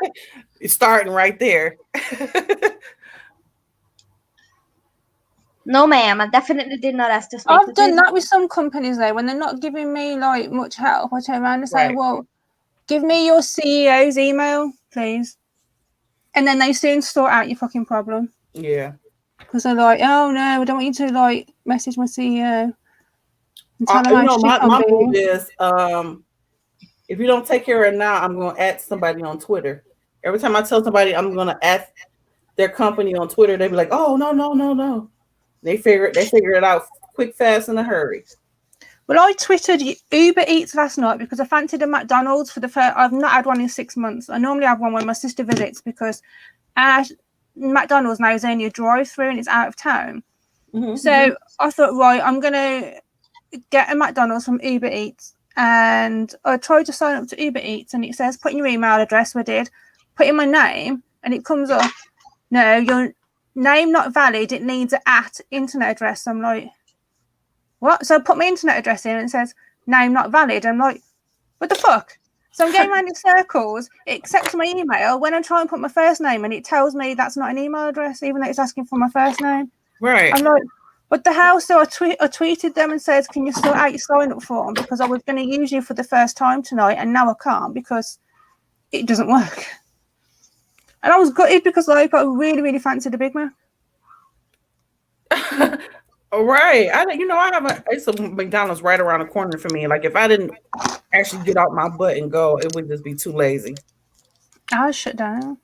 It's starting right there. No, ma'am. I definitely did not ask to speak. I've done that with some companies though. When they're not giving me like much help, I turn around and say, well, give me your CEO's email, please. And then they soon sort out your fucking problem. Yeah. Because they're like, oh no, I don't want you to like message my CEO. And tell them my move is if you don't take care of it now, I'm going to add somebody on Twitter. Every time I tell somebody I'm going to add their company on Twitter, they be like, oh no. They figure it out quick, fast, in a hurry. Well, I twittered Uber Eats last night because I fancied a McDonald's for the first. I've not had one in 6 months. I normally have one when my sister visits because McDonald's now is only a drive-through and it's out of town. Mm-hmm. So I thought, right, I'm gonna get a McDonald's from Uber Eats, and I tried to sign up to Uber Eats, and it says put in your email address. I did, put in my name, and it comes up, no, your name not valid. It needs an @internet address. I'm like, what? So I put my internet address in, and it says name not valid. I'm like, what the fuck? So I'm going around in circles. It accepts my email. When I try and put my first name, and it tells me that's not an email address, even though it's asking for my first name. Right. I'm like, what the hell? So I tweeted them and said, can you sort out your sign up form? Because I was going to use you for the first time tonight, and now I can't because it doesn't work. And I was gutted because like I really, really fancied a Big Mac. Right. I have it's a McDonald's right around the corner for me. Like if I didn't actually get out my butt and go, it would just be too lazy. I shut down.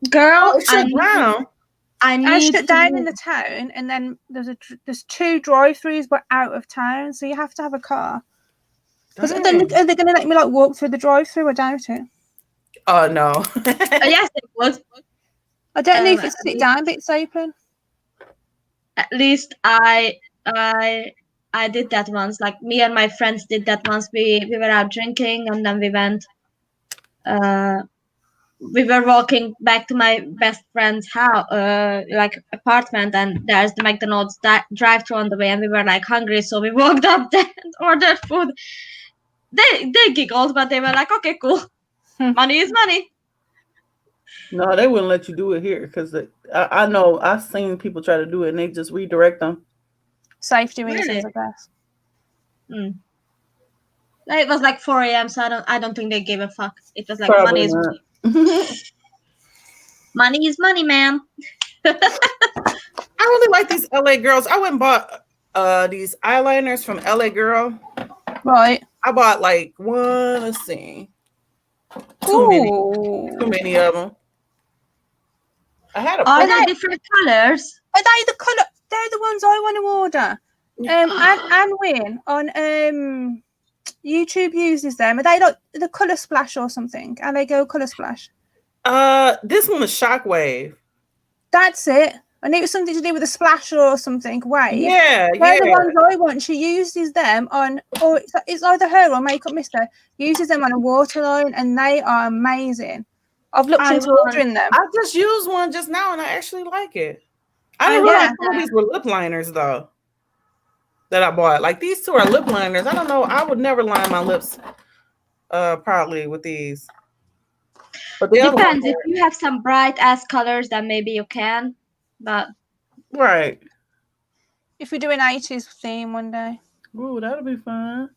Girl, shut down. I shut down in the town, and then there's 2 drive-throughs, but out of town, so you have to have a car. Because are they going to let me like walk through the drive-through? I doubt it. Oh no. Yes, it was. I don't know if it's sit down bits open. At least I did that once. Like me and my friends did that once. We were out drinking, and then we went. We were walking back to my best friend's house, like apartment, and there's the McDonald's drive-thru on the way, and we were like hungry, so we walked up there and ordered food. They giggled, but they were like, okay, cool. Money is money. No, they wouldn't let you do it here because I know I've seen people try to do it and they just redirect them. Safety reasons, I guess. It was like 4 a.m., so I don't think they gave a fuck. It was like Probably money is money. Money is money, man. I really like these LA girls. I went and bought these eyeliners from LA Girl. Right. I bought like one. Let's see. Too many of them. I had Are they different colors? Are they the color? They're the ones I want to order. Anne Wynn on YouTube uses them. Are they like the Color Splash or something? And they go Color Splash. This one was Shockwave. That's it. I knew it was something to do with a splash or something. Wave. Yeah, They're the ones I want. She uses them on, or it's either her or Makeup Mister uses them on a waterline, and they are amazing. I've looked into ordering them. I just used one just now, and I actually like it. I didn't realize some of these were lip liners though. That I bought. Like these 2 are lip liners. I don't know. I would never line my lips probably with these. But the depends. If you have some bright ass colors, then maybe you can. But right. If we do an 80s theme one day. Ooh, that'll be fun.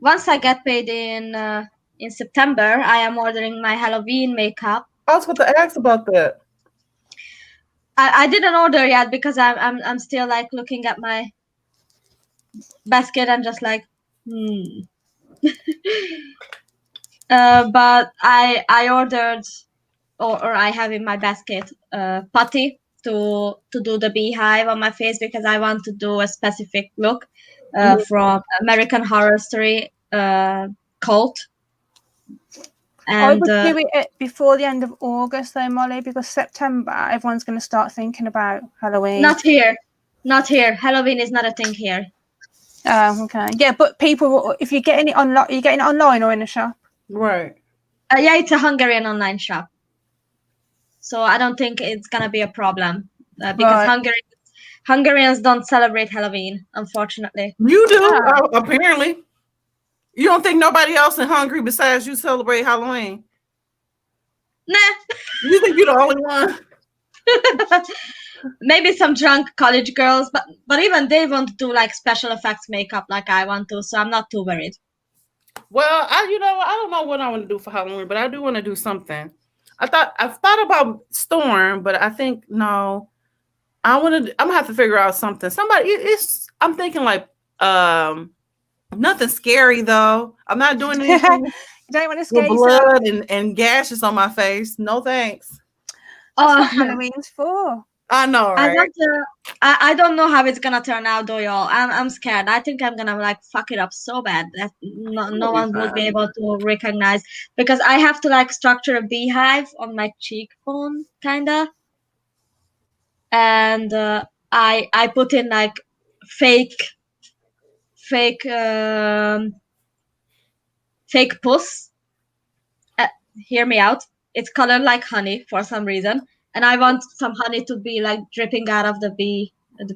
Once I get paid in September, I am ordering my Halloween makeup. I was going to ask about that. I didn't order yet because I'm still like looking at my basket and just like but I ordered or I have in my basket putty to do the beehive on my face because I want to do a specific look from American Horror Story cult. And I would do it before the end of August though, Molly, because September everyone's going to start thinking about Halloween. Not here. Halloween is not a thing here. Oh, okay. Yeah, but people, if you're getting it online, you're getting it online or in a shop. Right. Yeah, it's a Hungarian online shop. So I don't think it's gonna be a problem because Hungarians don't celebrate Halloween, unfortunately. You do, apparently. You don't think nobody else in Hungary besides you celebrate Halloween? Nah. You think you're the only one? Maybe some drunk college girls, but even they won't do like special effects makeup like I want to, so I'm not too worried. Well, I don't know what I want to do for Halloween, but I do want to do something. I've thought about Storm, but I think no. I'm gonna have to figure out something. I'm thinking like nothing scary though. I'm not doing anything You don't want to scare with blood and gashes on my face. No thanks. That's what Halloween's for. I know, right? I don't know how it's gonna turn out though, y'all. I'm scared. I think I'm gonna like fuck it up so bad that no one will be able to recognize, because I have to like structure a beehive on my cheekbone kinda, and I put in like fake puss hear me out. It's colored like honey for some reason, and I want some honey to be like dripping out of the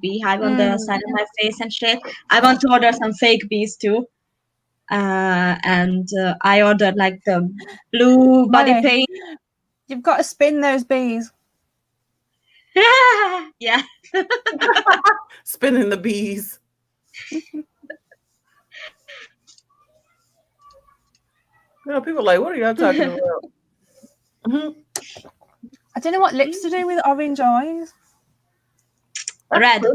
beehive on the side of my face and shit. I want to order some fake bees too. And I ordered like the blue body Molly, paint. You've got to spin those bees. Yeah. Spinning the bees. People are like, what are y'all talking about? I don't know what lips to do with orange eyes. Red.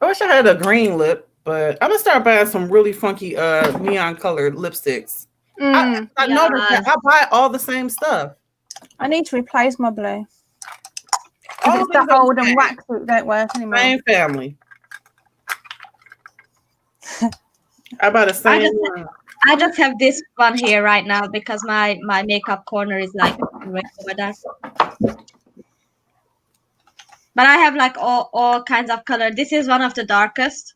I wish I had a green lip, but I'm gonna start buying some really funky neon colored lipsticks. I noticed that I buy all the same stuff. I need to replace my blue. Because it's that old and wax that don't work anymore. Same family. I buy the same one. I just have this one here right now because my makeup corner is like right over there. But I have like all kinds of color. This is one of the darkest.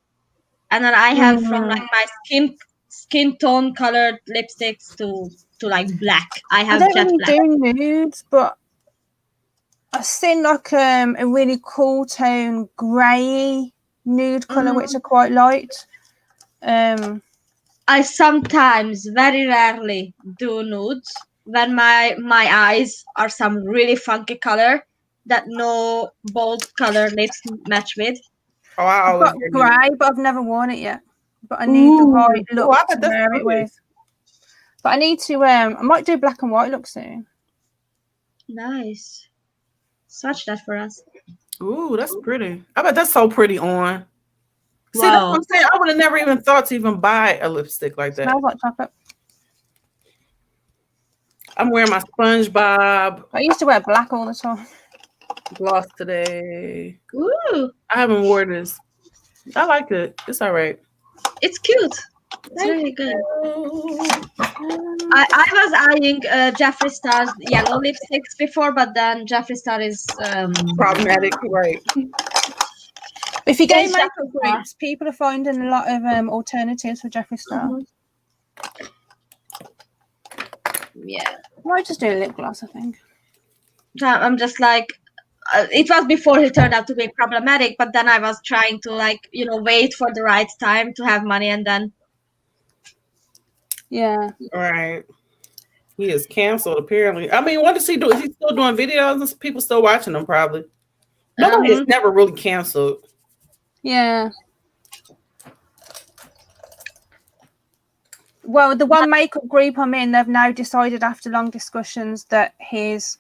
And then I have from like my skin tone colored lipsticks to like black. I don't really do nudes, but I've seen like a really cool tone grey nude colour which I quite liked. I sometimes, very rarely, do nudes when my eyes are some really funky color that no bold color lips match with. Oh, I always got grey, but I've never worn it yet. But I need the right look to wear it with. But I need to. I might do black and white look soon. Nice. Swatch that for us. Ooh, that's pretty. I bet that's so pretty on. See, that's what I'm saying. I would have never even thought to even buy a lipstick like that. Smells like chocolate. I'm wearing my SpongeBob. I used to wear black all the time. Gloss today. Ooh. I haven't worn this. I like it. It's all right. It's cute. It's really good. I was eyeing Jeffree Star's yellow lipsticks before, but then Jeffree Star is problematic, right? If you go in makeup groups, people are finding a lot of alternatives for Jeffree Star. Yeah. I might just do a lip gloss, I think. I'm just like, it was before he turned out to be problematic, but then I was trying to wait for the right time to have money and then. Yeah. Right. He is canceled, apparently. I mean, what does he do? Is he still doing videos and people still watching him, probably? Nobody is never really canceled. Yeah. Well, the one makeup group I'm in, they've now decided after long discussions that his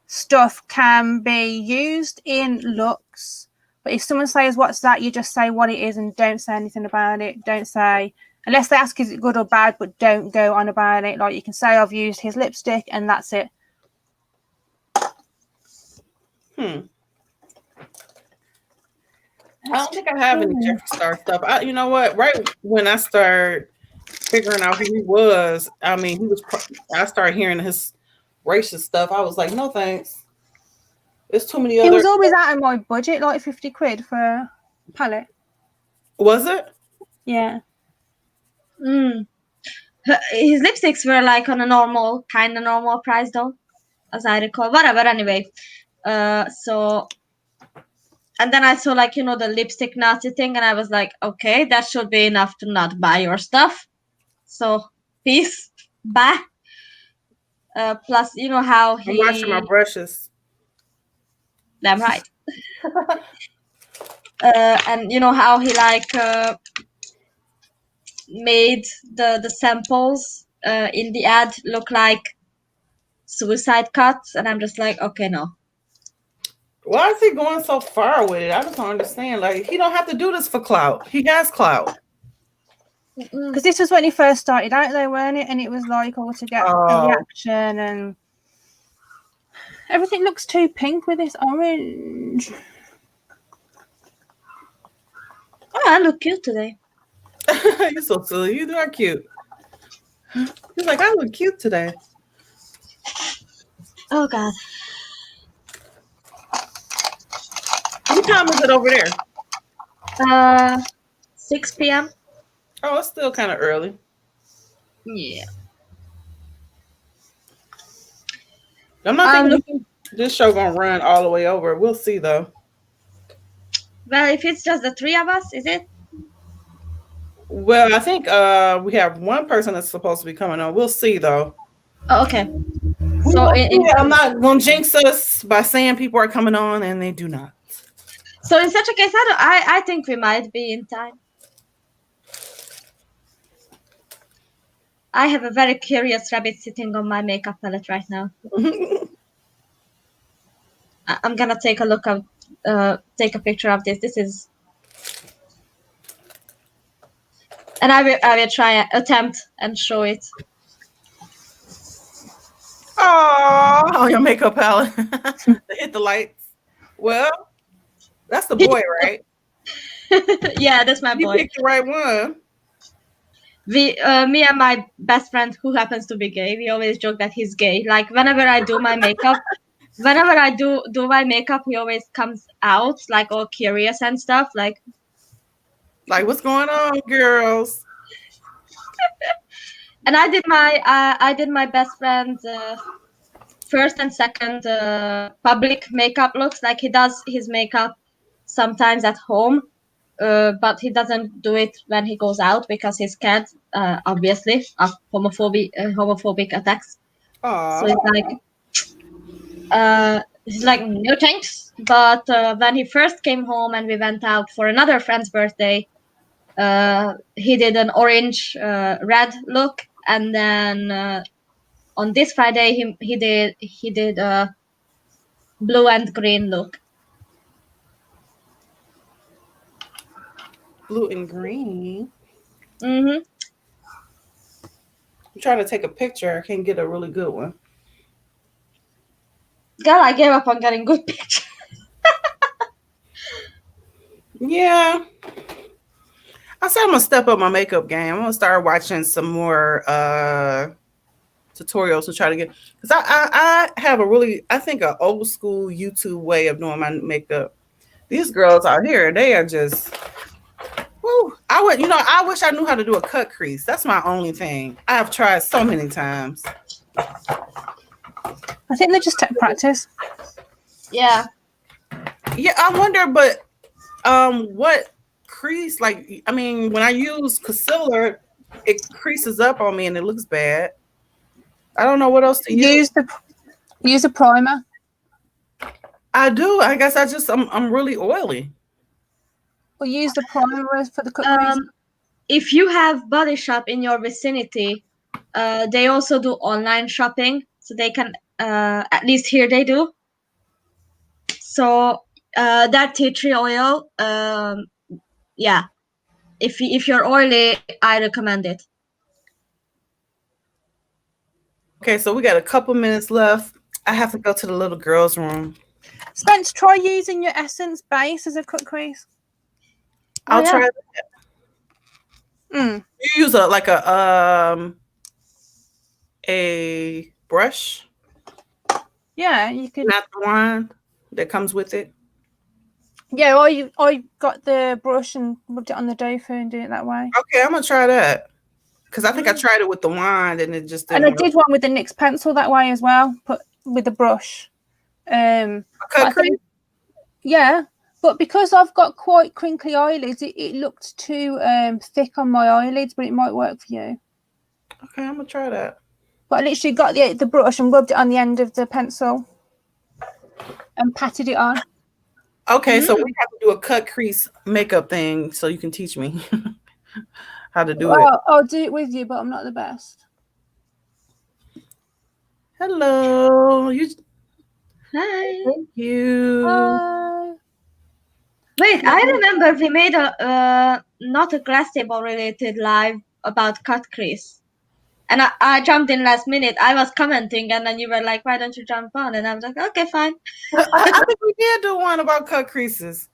stuff can be used in looks. But if someone says, what's that? You just say what it is and don't say anything about it. Don't say, unless they ask, is it good or bad, but don't go on about it. Like you can say, I've used his lipstick and that's it. I don't think I have any Jeffree Star stuff. You know what? Right when I started figuring out who he was, I mean, I started hearing his racist stuff. I was like, no thanks. There's too many other. It was always out of my budget, like 50 quid for a palette. Was it? Yeah. His lipsticks were like on a normal price though, as I recall. Whatever, anyway. And then I saw the lipstick Nazi thing and I was like, okay, that should be enough to not buy your stuff. So peace. Bye. Plus, how he... I'm washing my brushes. Damn right. And how he made the samples in the ad look like suicide cuts. And I'm just like, okay, no. Why is he going so far with it? I just don't understand. Like, he don't have to do this for clout. He has clout. Because this was when he first started out there, weren't it? And it was like all to get a reaction and everything looks too pink with this orange. Oh, I look cute today. You're so silly. You are cute. He's like, I look cute today. Oh, God. What time is it over there? 6 p.m. Oh, it's still kind of early. Yeah. I'm not I'm thinking looking. this show gonna run all the way over. We'll see though. Well, if it's just the three of us, is it? Well, I think we have one person that's supposed to be coming on. We'll see though. Oh, okay. We So will see. I'm not gonna jinx us by saying people are coming on and they do not. so in such a case, I think we might be in time. I have a very curious rabbit sitting on my makeup palette right now. I'm gonna take a look at, take a picture of this. This is, and I will try attempt and show it. Oh, your makeup palette. Hit the lights. Well, that's the boy, right? Yeah, that's my You boy. picked the right one. Me and my best friend, who happens to be gay, we always joke that he's gay. Like whenever I do my makeup, he always comes out like all curious and stuff. Like what's going on, girls? And I did my best friend's first and second public makeup looks. Like he does his makeup sometimes at home, but he doesn't do it when he goes out because he's scared, obviously, of homophobic attacks. Aww. So he's like no thanks. But when he first came home and we went out for another friend's birthday, he did an orange red look, and then on this Friday he did a blue and green look. Blue and green. Mm-hmm. I'm trying to take a picture. I can't get a really good one. God, I gave up on getting good pictures. Yeah. I said I'm gonna step up my makeup game. I'm gonna start watching some more tutorials to try to get, because I have I think an old school YouTube way of doing my makeup. These girls out here, they are just, whoo. I wish I knew how to do a cut crease. That's my only thing. I've tried so many times. I think they just take practice. Yeah. Yeah, I wonder, but what crease, like, I mean, when I use concealer, it creases up on me and it looks bad. I don't know what else to use. Use a primer. I do. I guess I'm really oily. Or use the primer for the cut crease. If you have Body Shop in your vicinity, they also do online shopping, so they can at least here they do. So that tea tree oil, yeah. If you're oily, I recommend it. Okay, so we got a couple minutes left. I have to go to the little girls' room. Spence, try using your Essence base as a cut crease. I'll try that. You use a brush? Yeah, you could. Not the wand that comes with it? Yeah, I got the brush and rubbed it on the dough and did it that way. Okay, I'm going to try that. Because I think I tried it with the wand and it just didn't work. I did one with the NYX pencil that way as well, but with the brush. Cut crease? Yeah, but because I've got quite crinkly eyelids, it looked too thick on my eyelids, but it might work for you. Okay, I'm going to try that. But I literally got the brush and rubbed it on the end of the pencil and patted it on. Okay, so we have to do a cut crease makeup thing so you can teach me how to do it. I'll do it with you, but I'm not the best. Hello. Hi. Thank you. Hi. Wait, I remember we made a not a glass table related live about cut crease. And I jumped in last minute. I was commenting and then you were like, why don't you jump on? And I was like, okay, fine. I think we did do one about cut creases.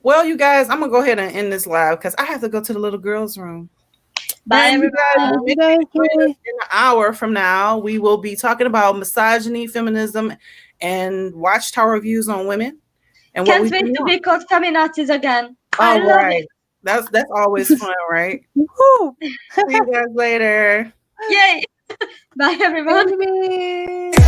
Well, you guys, I'm going to go ahead and end this live because I have to go to the little girls' room. Bye, everybody. In an hour from now, we will be talking about misogyny, feminism, and Watchtower views on women. And can't wait to be called feminazis again. Oh, right. That's always fun, right? Woo. See you guys later. Yay. Bye, everyone. Baby.